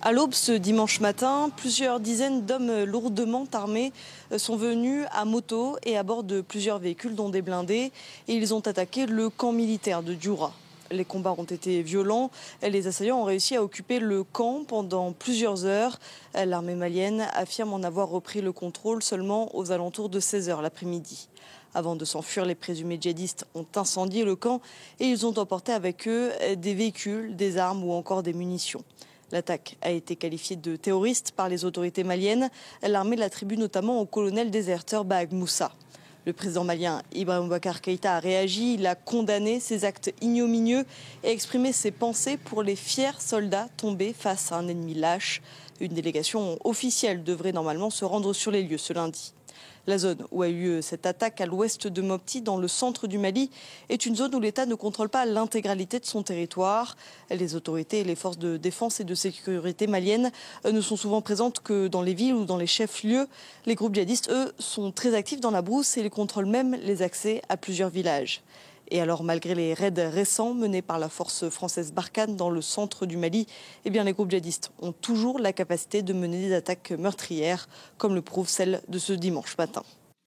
À l'aube ce dimanche matin, plusieurs dizaines d'hommes lourdement armés sont venus à moto et à bord de plusieurs véhicules dont des blindés et ils ont attaqué le camp militaire de Djoura. Les combats ont été violents. Les assaillants ont réussi à occuper le camp pendant plusieurs heures. L'armée malienne affirme en avoir repris le contrôle seulement aux alentours de 16 h l'après-midi. Avant de s'enfuir, les présumés djihadistes ont incendié le camp et ils ont emporté avec eux des véhicules, des armes ou encore des munitions. L'attaque a été qualifiée de terroriste par les autorités maliennes. L'armée l'attribue notamment au colonel déserteur Bahag Moussa. Le président malien Ibrahim Boubacar Keïta a réagi, il a condamné ces actes ignominieux et exprimé ses pensées pour les fiers soldats tombés face à un ennemi lâche. Une délégation officielle devrait normalement se rendre sur les lieux ce lundi. La zone où a eu lieu cette attaque à l'ouest de Mopti, dans le centre du Mali, est une zone où l'État ne contrôle pas l'intégralité de son territoire. Les autorités et les forces de défense et de sécurité maliennes ne sont souvent présentes que dans les villes ou dans les chefs-lieux. Les groupes djihadistes, eux, sont très actifs dans la brousse et ils contrôlent même les accès à plusieurs villages. Et alors, malgré les raids récents menés par la force française Barkhane dans le centre du Mali, les groupes djihadistes ont toujours la capacité de mener des attaques meurtrières, comme le prouve celle de ce dimanche matin.